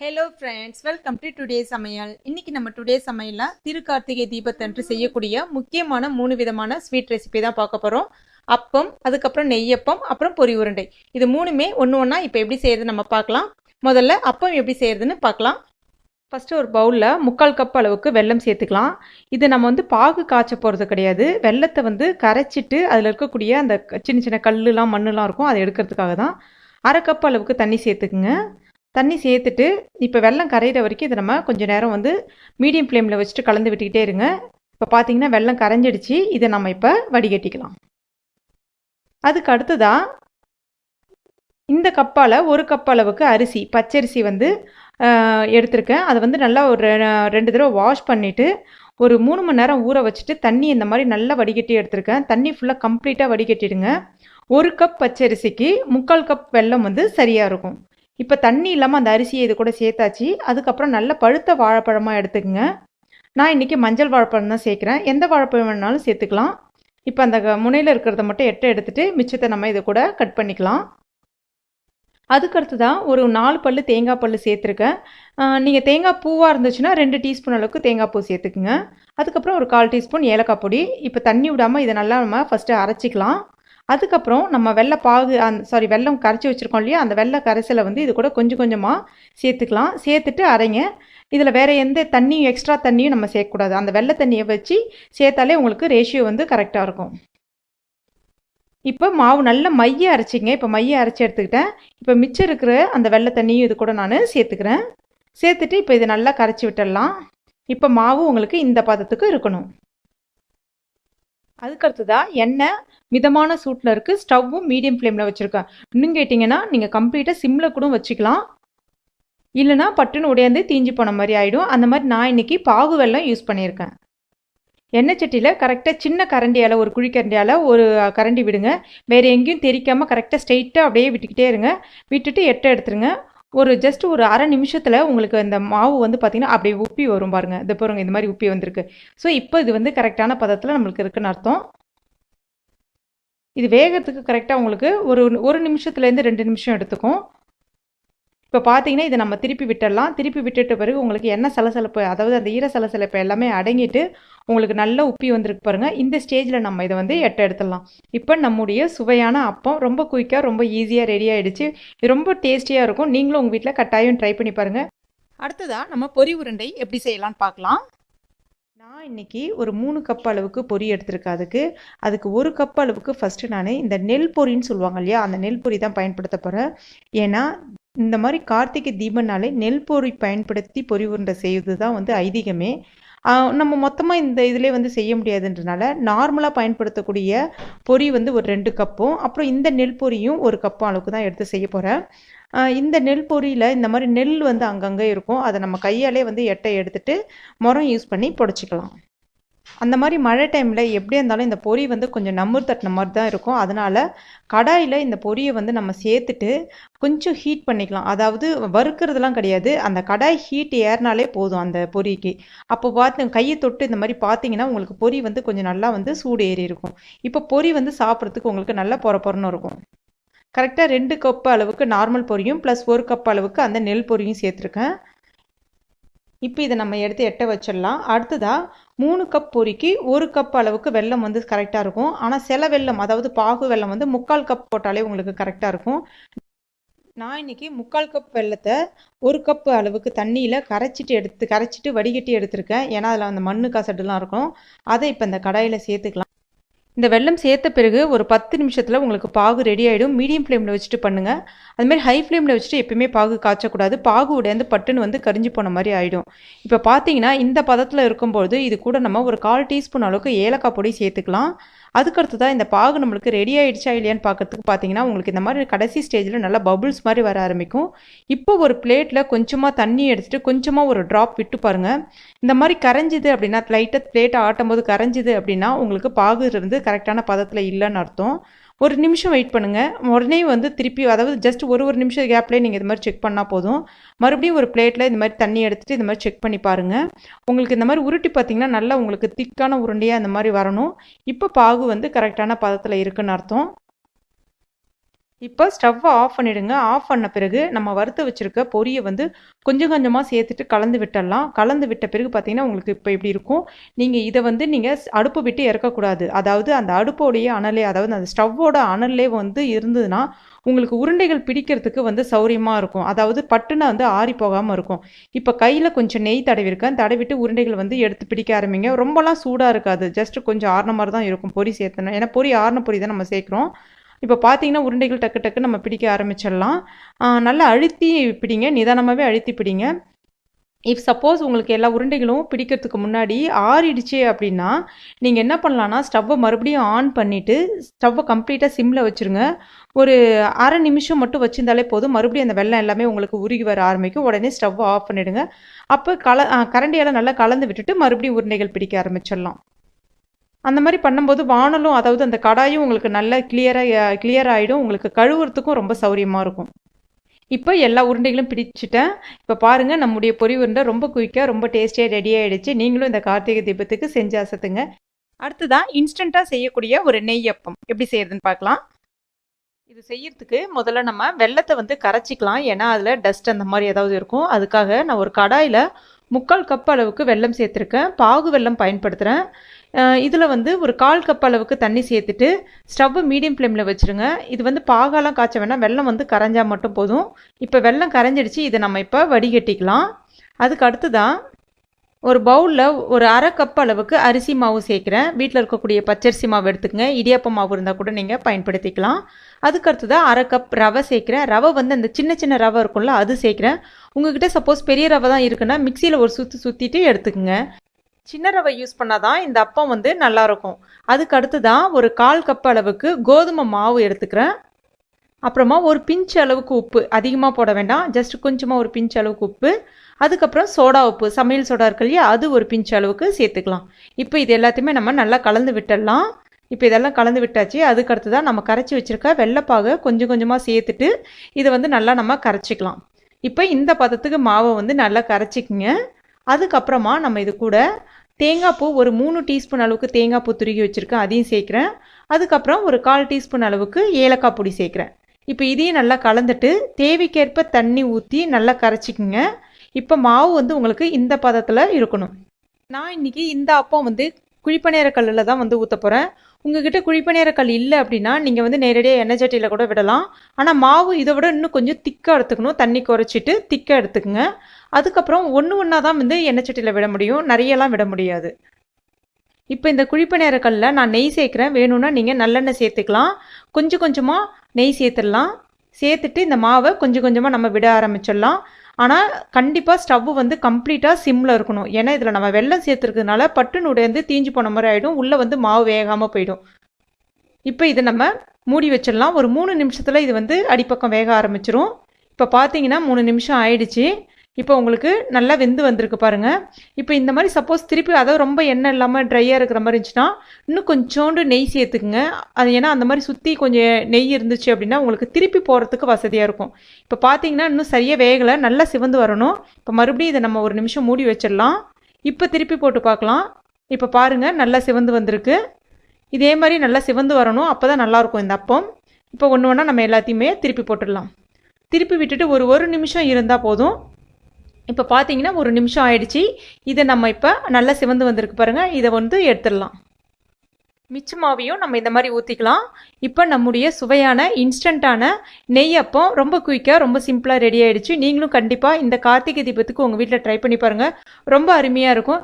Hello friends, welcome to today சமையல். இன்னைக்கு நம்ம டுடே சமையல்ல திருக்கார்த்திகை தீபத்தன்று செய்யக்கூடிய முக்கியமான 3 விதமான ஸ்வீட் ரெசிபி தான் பார்க்க போகிறோம். அப்பம், அதுக்கப்புறம் நெய்யப்பம், அப்புறம் பொரி உருண்டை. இது மூணுமே ஒன்று ஒன்றா இப்போ எப்படி செய்யறது நம்ம பார்க்கலாம். முதல்ல அப்பம் எப்படி செய்யறதுன்னு பார்க்கலாம். ஃபஸ்ட்டு ஒரு பவுலில் 3/4 கப் அளவுக்கு வெல்லம் சேர்த்துக்கலாம். இது நம்ம பாகு காய்ச்ச போகிறது கிடையாது. வெல்லத்தை கரைச்சிட்டு அதில் இருக்கக்கூடிய அந்த சின்ன சின்ன கல்லுலாம் மண்ணுலாம் இருக்கும், அதை எடுக்கிறதுக்காக தான். 1/2 கப் அளவுக்கு தண்ணி சேர்த்துக்குங்க. தண்ணி சேர்த்துட்டு இப்போ வெல்லம் கரையிற வரைக்கும் இதை நம்ம கொஞ்சம் நேரம் மீடியம் ஃப்ளேமில் வச்சுட்டு கலந்து விட்டுக்கிட்டே இருங்க. இப்போ பார்த்தீங்கன்னா வெல்லம் கரைஞ்சிடுச்சு. இதை நம்ம இப்போ வடிகட்டிக்கலாம். அதுக்கு அடுத்ததாக இந்த கப்பால் 1 கப் அளவுக்கு அரிசி, பச்சரிசி எடுத்திருக்கேன். அதை நல்லா ஒரு 2 தடவை வாஷ் பண்ணிவிட்டு ஒரு 3 மணி நேரம் ஊற வச்சுட்டு தண்ணி இந்த மாதிரி நல்லா வடிகட்டி எடுத்திருக்கேன். தண்ணி ஃபுல்லாக கம்ப்ளீட்டாக வடிகட்டிடுங்க. 1 கப் பச்சரிசிக்கு 3/4 கப் வெல்லம் சரியாக இருக்கும். இப்போ தண்ணி இல்லாமல் அந்த அரிசியை இது கூட சேர்த்தாச்சு. அதுக்கப்புறம் நல்ல பழுத்த வாழைப்பழமாக எடுத்துக்கங்க. நான் இன்றைக்கி மஞ்சள் வாழைப்பழம் தான் சேர்க்குறேன். எந்த வாழைப்பழம் வேணாலும் சேர்த்துக்கலாம். இப்போ அந்த முனையில் இருக்கிறத மட்டும் எடுத்துகிட்டு மிச்சத்தை நம்ம இதை கூட கட் பண்ணிக்கலாம். அதுக்கடுத்து தான் ஒரு 4 பல் தேங்காய் பல் சேர்த்துருக்கேன். நீங்கள் தேங்காய் பூவாக இருந்துச்சுன்னா 2 டீஸ்பூன் அளவுக்கு தேங்காய் பூ சேர்த்துக்குங்க. அதுக்கப்புறம் ஒரு 1/4 டீஸ்பூன் ஏலக்காய் பொடி. இப்போ தண்ணி விடாமல் இதை நல்லா நம்ம ஃபஸ்ட்டு அரைச்சிக்கலாம். அதுக்கப்புறம் நம்ம வெல்லம் கரைச்சி வச்சுருக்கோம் இல்லையா, அந்த வெள்ளை கரைசலை இது கூட கொஞ்சம் கொஞ்சமாக சேர்த்துக்கலாம். சேர்த்துட்டு அரைங்க. இதில் வேறு எந்த தண்ணியும் எக்ஸ்ட்ரா தண்ணியும் நம்ம சேர்க்கக்கூடாது. அந்த வெள்ளை தண்ணியை வச்சு சேர்த்தாலே உங்களுக்கு ரேஷியோ கரெக்டாக இருக்கும். இப்போ மாவு நல்லா மைய அரைச்சிங்க. இப்போ மைய அரைச்சி எடுத்துக்கிட்டேன். இப்போ மிச்சம் இருக்கிற அந்த வெள்ளை தண்ணியும் இது கூட நான் சேர்த்துக்கிறேன். சேர்த்துட்டு இப்போ இதை நல்லா கரைச்சி விட்டுடலாம். இப்போ மாவு உங்களுக்கு இந்த பதத்துக்கு இருக்கணும். அதுக்கடுத்துதான் எண்ணெய் மிதமான சூட்டில் இருக்குது. ஸ்டவ்வும் மீடியம் ஃப்ளேமில் வச்சுருக்கேன். இன்னும் கேட்டிங்கன்னா நீங்கள் கம்ப்ளீட்டாக சிம்மில் கூட வச்சுக்கலாம். இல்லைனா பட்டுன்னு உடையாந்து தீஞ்சு போன மாதிரி ஆகிடும். அந்த மாதிரி நான் இன்றைக்கி பாகு வெல்லம் யூஸ் பண்ணியிருக்கேன். எண்ணெய் சட்டியில் கரெக்டாக சின்ன கரண்டியால், ஒரு குழிக்கரண்டியால் ஒரு கரண்டி விடுங்க. வேறு எங்கேயும் தெரிக்காமல் கரெக்டாக ஸ்ட்ரெயிட்டாக அப்படியே விட்டுக்கிட்டே இருங்க. விட்டுட்டு எடுத்துருங்க. ஜஸ்ட் ஒரு அரை நிமிஷத்தில் உங்களுக்கு இந்த மாவு பார்த்திங்கன்னா அப்படியே உப்பி வரும் பாருங்கள். இந்த பாருங்க, இந்த மாதிரி உப்பி வந்திருக்கு. ஸோ இப்போ இது கரெக்டான பதத்தில் நம்மளுக்கு இருக்குன்னு அர்த்தம். இது வேகிறதுக்கு கரெக்டாக உங்களுக்கு ஒரு நிமிஷத்துலேருந்து 2 நிமிஷம் எடுத்துக்கும். இப்போ பார்த்தீங்கன்னா இதை நம்ம திருப்பி விட்டுடலாம். திருப்பி விட்டுட்ட பிறகு உங்களுக்கு எண்ணெய் சலசலப்பு, அதாவது அந்த ஈர சலசலப்பு எல்லாமே அடங்கிட்டு உங்களுக்கு நல்ல உப்பி வந்திருக்கு பாருங்கள். இந்த ஸ்டேஜில் நம்ம இதை எடுத்துடலாம். இப்போ நம்முடைய சுவையான அப்பம் ரொம்ப குயிக்காக, ரொம்ப ஈஸியாக ரெடி ஆகிடுச்சு. இது ரொம்ப டேஸ்டியாக இருக்கும். நீங்களும் உங்கள் வீட்டில் கட்டாயம் ட்ரை பண்ணி பாருங்கள். அடுத்ததாக நம்ம பொரி உருண்டை எப்படி செய்யலான்னு பார்க்கலாம். நான் இன்றைக்கி ஒரு 3 கப் அளவுக்கு பொரி எடுத்திருக்கேன். அதுக்கு 1 கப் அளவுக்கு ஃபஸ்ட்டு நான் இந்த நெல் பொரின்னு சொல்லுவாங்க இல்லையா, அந்த நெல் பொரி தான் பயன்படுத்த போகிறேன். ஏன்னா இந்த மாதிரி கார்த்திகை தீபம்னாலே நெல் பொரி பயன்படுத்தி பொரி உருண்டை செய்வது தான் ஐதீகமே. நம்ம மொத்தமாக இந்த இதிலே செய்ய முடியாதுன்றனால நார்மலாக பயன்படுத்தக்கூடிய பொரி ஒரு 2 கப்பும், அப்புறம் இந்த நெல் பொரியும் 1 கப்பும் அளவுக்கு தான் எடுத்து செய்ய போகிறேன். இந்த நெல் பொரியில் இந்த மாதிரி நெல் அங்கங்கே இருக்கும். அதை நம்ம கையாலே எட்டை எடுத்துட்டு முறம் யூஸ் பண்ணி பொடிச்சிக்கலாம். அந்த மாதிரி மழை டைமில் எப்படியா இருந்தாலும் இந்த பொரி கொஞ்சம் நமுறு தட்டின மாதிரி தான் இருக்கும். அதனால் கடாயில் இந்த பொரியை நம்ம சேர்த்துட்டு கொஞ்சம் ஹீட் பண்ணிக்கலாம். அதாவது வறுக்கிறதுலாம் கிடையாது, அந்த கடாய் ஹீட் ஏறினாலே போதும் அந்த பொரிக்கு. அப்போ பார்த்து கையை தொட்டு இந்த மாதிரி பார்த்தீங்கன்னா உங்களுக்கு பொரி கொஞ்சம் நல்லா சூடு ஏறி இருக்கும். இப்போ பொரி சாப்பிட்றதுக்கு உங்களுக்கு நல்லா பொறன்னு இருக்கும். கரெக்டாக 2 கப் அளவுக்கு நார்மல் பொரியும் ப்ளஸ் 1 கப் அளவுக்கு அந்த நெல் பொரியும் சேர்த்துருக்கேன். இப்போ இதை நம்ம எடுத்து எட்ட வச்சிடலாம். அடுத்ததாக 3 கப் பொரிக்கு 1 கப் அளவுக்கு வெல்லம் கரெக்டாக இருக்கும். ஆனால் சில வெல்லம், அதாவது பாகு வெல்லம் 3/4 கப் போட்டாலே உங்களுக்கு கரெக்டாக இருக்கும். நான் இன்றைக்கி 3/4 கப் வெல்லத்தை 1 கப் அளவுக்கு தண்ணியில் கரைச்சிட்டு வடிகட்டி எடுத்திருக்கேன். ஏன்னா அதில் அந்த மண்ணு கசடுலாம் இருக்கும். அதை இப்போ இந்த கடாயில் சேர்த்துக்கலாம். இந்த வெல்லம் சேர்த்த பிறகு ஒரு 10 நிமிஷத்தில் உங்களுக்கு பாகு ரெடி ஆகிடும். மீடியம் ஃப்ளேமில் வச்சுட்டு பண்ணுங்கள். அதுமாதிரி ஹை ஃப்ளேமில் வச்சுட்டு எப்பயுமே பாகு காய்ச்சக்கூடாது. பாகு உடையாந்து பட்டுன்னு கரிஞ்சு போன மாதிரி ஆகிடும். இப்போ பார்த்தீங்கன்னா இந்த பதத்தில் இருக்கும்போது இது கூட நம்ம ஒரு 1/4 டீஸ்பூன் அளவுக்கு ஏலக்காய் பொடி சேர்த்துக்கலாம். அதுக்கடுத்து தான் இந்த பாகு நம்மளுக்கு ரெடி ஆகிடுச்சா இல்லையான்னு பார்க்கறதுக்கு பார்த்தீங்கன்னா உங்களுக்கு இந்த மாதிரி கடைசி ஸ்டேஜில் நல்லா பபுள்ஸ் மாதிரி வர ஆரம்பிக்கும். இப்போ ஒரு பிளேட்டில் கொஞ்சமாக தண்ணி எடுத்துகிட்டு கொஞ்சமாக ஒரு ட்ராப் விட்டு பாருங்கள். இந்த மாதிரி கரைஞ்சிது அப்படின்னா, லைட்டாக பிளேட்டை ஆட்டும் போது கரைஞ்சிது அப்படின்னா உங்களுக்கு பாகு கரெக்டான பதத்தில் இல்லைன்னு அர்த்தம். ஒரு நிமிஷம் வெயிட் பண்ணுங்கள். உடனே திருப்பி, அதாவது ஜஸ்ட் ஒரு நிமிஷம் கேப்லேயே நீங்கள் இது மாதிரி செக் பண்ணால் போதும். மறுபடியும் ஒரு பிளேட்டில் இந்த மாதிரி தண்ணி எடுத்துகிட்டு இந்த மாதிரி செக் பண்ணி பாருங்கள். உங்களுக்கு இந்த மாதிரி உருட்டி பார்த்தீங்கன்னா நல்லா உங்களுக்கு திக்கான உருண்டையாக இந்த மாதிரி வரணும். இப்போ பாகு கரெக்டான பதத்தில் இருக்குன்னு அர்த்தம். இப்போ ஸ்டவ்வை ஆஃப் பண்ணிடுங்க. ஆஃப் பண்ண பிறகு நம்ம வறுத்து வச்சிருக்க பொரியை வந்து கொஞ்சம் கொஞ்சமாக சேர்த்துட்டு கலந்து விட்டுடலாம். கலந்து விட்ட பிறகு பார்த்தீங்கன்னா உங்களுக்கு இப்போ இப்படி இருக்கும். நீங்கள் இதை வந்து நீங்கள் அடுப்பு விட்டு இறக்கக்கூடாது. அதாவது அந்த அடுப்போடைய அனலே, அதாவது அந்த ஸ்டவ்வோட அனல்லே வந்து இருந்ததுன்னா உங்களுக்கு உருண்டைகள் பிடிக்கிறதுக்கு வந்து சௌரியமாக இருக்கும். அதாவது பட்டுன்னு வந்து ஆறி போகாமல் இருக்கும். இப்போ கையில் கொஞ்சம் நெய் தடவிருக்கேன். தடவிட்டு உருண்டைகள் வந்து எடுத்து பிடிக்க ஆரம்பிங்க. ரொம்பலாம் சூடாக இருக்காது. ஜஸ்ட் கொஞ்சம் ஆறின மாதிரி தான் இருக்கும் பொரி சேர்த்தணும். ஏன்னா பொரி ஆறின பொரி தான் நம்ம சேர்க்குறோம். இப்போ பார்த்தீங்கன்னா உருண்டைகள் டக்கு டக்கு நம்ம பிடிக்க ஆரம்பிச்சிடலாம். நல்லா அழுத்தி பிடிங்க, நிதானமாகவே அழுத்தி பிடிங்க. இஃப் சப்போஸ் உங்களுக்கு எல்லா உருண்டைகளும் பிடிக்கிறதுக்கு முன்னாடி ஆறிடுச்சு அப்படின்னா நீங்கள் என்ன பண்ணலான்னா ஸ்டவ்வை மறுபடியும் ஆன் பண்ணிவிட்டு ஸ்டவ்வை கம்ப்ளீட்டாக சிம்மில் வச்சுருங்க. ஒரு அரை நிமிஷம் மட்டும் வச்சுருந்தாலே போதும். மறுபடியும் அந்த வெள்ளம் எல்லாமே உங்களுக்கு உருகி வர ஆரம்பிக்கும். உடனே ஸ்டவ்வை ஆஃப் பண்ணிவிடுங்க. அப்போ கரண்டியால் நல்லா கலந்து விட்டுட்டு மறுபடியும் உருண்டைகள் பிடிக்க ஆரம்பிச்சிடலாம். அந்த மாதிரி பண்ணும்போது வானலும், அதாவது அந்த கடாயும் உங்களுக்கு நல்லா கிளியர் ஆகிடும். உங்களுக்கு கழுவுறதுக்கும் ரொம்ப சௌரியமாக இருக்கும். இப்போ எல்லா உருண்டைகளும் பிடிச்சிட்டேன். இப்போ பாருங்கள், நம்முடைய பொரி உருண்டை ரொம்ப குயிக்காக ரொம்ப டேஸ்டியாக ரெடி ஆகிடுச்சு. நீங்களும் இந்த கார்த்திகை தீபத்துக்கு செஞ்சு அசத்துங்க. அடுத்ததான் இன்ஸ்டண்ட்டாக செய்யக்கூடிய ஒரு நெய் அப்பம் எப்படி செய்யறதுன்னு பார்க்கலாம். இது செய்யறதுக்கு முதல்ல நம்ம வெல்லத்தை வந்து கரைச்சிக்கலாம். ஏன்னா அதில் டஸ்ட் அந்த மாதிரி ஏதாவது இருக்கும். அதுக்காக நான் ஒரு கடாயில் 3/4 கப் அளவுக்கு வெல்லம் சேர்த்துருக்கேன். பாகு வெல்லம் பயன்படுத்துகிறேன். இதில் வந்து ஒரு 1/4 கப் அளவுக்கு தண்ணி சேர்த்துட்டு ஸ்டவ்வை மீடியம் ஃப்ளேமில் வச்சுருங்க. இது வந்து பாகாலாம் காய்ச்ச வேணாம், வெல்லம் வந்து கரைஞ்சால் மட்டும் போதும். இப்போ வெல்லம் கரைஞ்சிடுச்சு. இதை நம்ம இப்போ வடிகட்டிக்கலாம். அதுக்கு அடுத்து தான் ஒரு பவுலில் ஒரு அரை கப் அளவுக்கு அரிசி மாவு சேர்க்குறேன். வீட்டில் இருக்கக்கூடிய பச்சரிசி மாவு எடுத்துக்கங்க. இடியாப்ப மாவு இருந்தால் கூட நீங்கள் பயன்படுத்திக்கலாம். அதுக்கடுத்து தான் அரை கப் ரவை சேர்க்குறேன். ரவை வந்து அந்த சின்ன சின்ன ரவை இருக்கும்ல, அது சேர்க்குறேன். உங்ககிட்ட சப்போஸ் பெரிய ரவை தான் இருக்குன்னா மிக்சியில் ஒரு சுற்றிட்டு எடுத்துக்கோங்க. சின்ன ரவை யூஸ் பண்ணால் தான் இந்த அப்பம் வந்து நல்லாயிருக்கும். அதுக்கு அடுத்து தான் ஒரு 1/4 கப் அளவுக்கு கோதுமை மாவு எடுத்துக்கிறேன். அப்புறமா ஒரு பிஞ்ச் அளவுக்கு உப்பு, அதிகமாக போட வேண்டாம், ஜஸ்ட் கொஞ்சமாக ஒரு பிஞ்ச் அளவுக்கு உப்பு. அதுக்கப்புறம் சோடா உப்பு, சமையல் சோடா இருக்கு இல்லையா, அது ஒரு பிஞ்ச் அளவுக்கு சேர்த்துக்கலாம். இப்போ இது எல்லாத்தையுமே நம்ம நல்லா கலந்து விட்டுடலாம். இப்போ இதெல்லாம் கலந்து விட்டாச்சு. அதுக்கடுத்து தான் நம்ம கரைச்சி வச்சுருக்க வெள்ளைப்பாகை கொஞ்சம் கொஞ்சமாக சேர்த்துட்டு இதை வந்து நல்லா நம்ம கரைச்சிக்கலாம். இப்போ இந்த பதத்துக்கு மாவை வந்து நல்லா கரைச்சிக்கிங்க. அதுக்கப்புறமா நம்ம இது கூட தேங்காய் பூ ஒரு 3 டீஸ்பூன் அளவுக்கு தேங்காய் பூ துருகி வச்சுருக்கேன், அதையும் சேர்க்குறேன். அதுக்கப்புறம் ஒரு 1/4 டீஸ்பூன் அளவுக்கு ஏலக்காய் பொடி சேர்க்குறேன். இப்போ இதையும் நல்லா கலந்துட்டு தேவைக்கேற்ப தண்ணி ஊற்றி நல்லா கரைச்சிக்கிங்க. இப்போ மாவு வந்து உங்களுக்கு இந்த பதத்தில் இருக்கணும். நான் இன்றைக்கி இந்த அப்பம் வந்து குழிப்பணியார கல்லில் தான் வந்து ஊற்ற போகிறேன். உங்ககிட்ட குழிப்பணியார கல் இல்லை அப்படின்னா நீங்கள் வந்து நேரடியாக எண்ணெய் சட்டியில் கூட விடலாம். ஆனால் மாவு இதை விட இன்னும் கொஞ்சம் திக்காக எடுத்துக்கணும். தண்ணி குறைச்சிட்டு திக்காக எடுத்துக்கங்க. அதுக்கப்புறம் ஒன்றா தான் வந்து எண்ணெய் சட்டியில் விட முடியும், நிறையெல்லாம் விட முடியாது. இப்போ இந்த குழிப்பணியார கல்லில் நான் நெய் சேர்க்குறேன். வேணும்னா நீங்கள் நல்லெண்ணெய் சேர்த்துக்கலாம். கொஞ்சம் கொஞ்சமாக நெய் சேர்த்துடலாம். சேர்த்துட்டு இந்த மாவை கொஞ்சம் கொஞ்சமாக நம்ம விட ஆரம்பிச்சிடலாம். ஆனால் கண்டிப்பாக ஸ்டவ் வந்து கம்ப்ளீட்டாக சிம்மில் இருக்கணும். ஏன்னா இதில் நம்ம வெல்லம் சேர்த்துருக்கிறதுனால பட்டுன்னு உடைந்து தீஞ்சு போன மாதிரி ஆகிடும். உள்ளே வந்து மாவு வேகாமல் போயிடும். இப்போ இதை நம்ம மூடி வச்சிடலாம். ஒரு 3 நிமிஷத்தில் இது வந்து அடிப்பக்கம் வேக ஆரம்பிச்சிரும். இப்போ பார்த்தீங்கன்னா 3 நிமிஷம் ஆயிடுச்சு. இப்போ உங்களுக்கு நல்லா வெந்து வந்திருக்கு பாருங்கள். இப்போ இந்த மாதிரி சப்போஸ் திருப்பி அதாவது ரொம்ப எண்ணெய் இல்லாமல் ட்ரையாக இருக்கிற மாதிரி இருந்துச்சுன்னா இன்னும் கொஞ்சோண்டு நெய் சேர்த்துக்குங்க. அது ஏன்னா அந்த மாதிரி சுற்றி கொஞ்சம் நெய் இருந்துச்சு அப்படின்னா உங்களுக்கு திருப்பி போகிறதுக்கு வசதியாக இருக்கும். இப்போ பார்த்தீங்கன்னா இன்னும் சரியாக வேகலை, நல்லா சிவந்து வரணும். இப்போ மறுபடியும் இதை நம்ம ஒரு நிமிஷம் மூடி வச்சிடலாம். இப்போ திருப்பி போட்டு பார்க்கலாம். இப்போ பாருங்கள், நல்லா சிவந்து வந்திருக்கு. இதே மாதிரி நல்லா சிவந்து வரணும், அப்போ தான் நல்லாயிருக்கும் இந்த அப்பம். இப்போ ஒன்று ஒன்றா நம்ம எல்லாத்தையுமே திருப்பி போட்டுடலாம். திருப்பி விட்டுட்டு ஒரு நிமிஷம் இருந்தால் போதும். இப்போ பார்த்தீங்கன்னா 1 நிமிஷம் ஆயிடுச்சு. இதை நம்ம இப்போ நல்லா சிவந்து வந்திருக்கு பாருங்கள். இதை வந்து எடுத்துடலாம். மிச்ச மாவையும் நம்ம இந்த மாதிரி ஊற்றிக்கலாம். இப்போ நம்முடைய சுவையான இன்ஸ்டண்ட்டான நெய் அப்பம் ரொம்ப குயிக்காக ரொம்ப சிம்பிளாக ரெடி ஆகிடுச்சு. நீங்களும் கண்டிப்பாக இந்த கார்த்திகை தீபத்துக்கு உங்கள் வீட்டில் ட்ரை பண்ணி பாருங்கள். ரொம்ப அருமையாக இருக்கும்.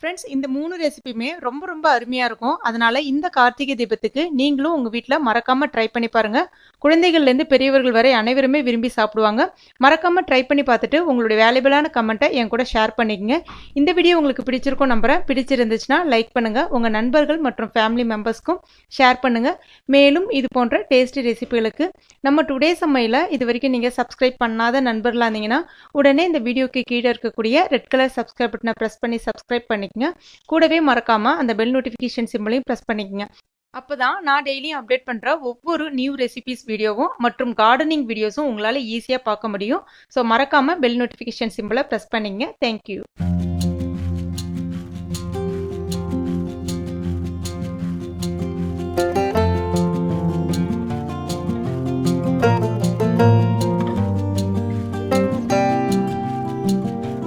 ஃப்ரெண்ட்ஸ், இந்த 3 ரெசிபியுமே ரொம்ப ரொம்ப அருமையாக இருக்கும். அதனால் இந்த கார்த்திகை தீபத்துக்கு நீங்களும் உங்கள் வீட்டில் மறக்காமல் ட்ரை பண்ணி பாருங்கள். குழந்தைகள்லேருந்து பெரியவர்கள் வரை அனைவருமே விரும்பி சாப்பிடுவாங்க. மறக்காமல் ட்ரை பண்ணி பார்த்துட்டு உங்களுடைய வேல்யூபிளான கமெண்ட்டை என் கூட ஷேர் பண்ணிக்கங்க. இந்த வீடியோ உங்களுக்கு பிடிச்சிருக்கும் நம்புகிறேன். பிடிச்சிருந்துச்சுன்னா லைக் பண்ணுங்கள். உங்கள் நண்பர்கள் மற்றும் ஃபேமிலி மெம்பர்ஸ்க்கும் ஷேர் பண்ணுங்கள். மேலும் இது போன்ற டேஸ்டி ரெசிபிகளுக்கு நம்ம டுடே சமையலை இது வரைக்கும் நீங்கள் சப்ஸ்கிரைப் பண்ணாத நண்பர்களாக இருந்தீங்கன்னா உடனே இந்த வீடியோக்கு கீழே இருக்கக்கூடிய ரெட் கலர் சப்ஸ்கிரைப் பட்டனை ப்ரெஸ் பண்ணி சப்ஸ்கிரைப் பண்ணி கூடவே மறக்காம அந்த பெல் நோட்டிஃபிகேஷன் சிம்பலையும் பிரஸ் பண்ணிக்கங்க. அப்பதான் நான் டெய்லியும் அப்டேட் பண்ற ஒவ்வொரு நியூ ரெசிபிஸ் வீடியோவும் மற்றும் கார்டனிங் வீடியோஸும் உங்களால ஈஸியா பார்க்க முடியும். ஸோ மறக்காம பெல் நோட்டிஃபிகேஷன் சிம்பலை பிரஸ் பண்ணிங்க. தேங்க்யூ.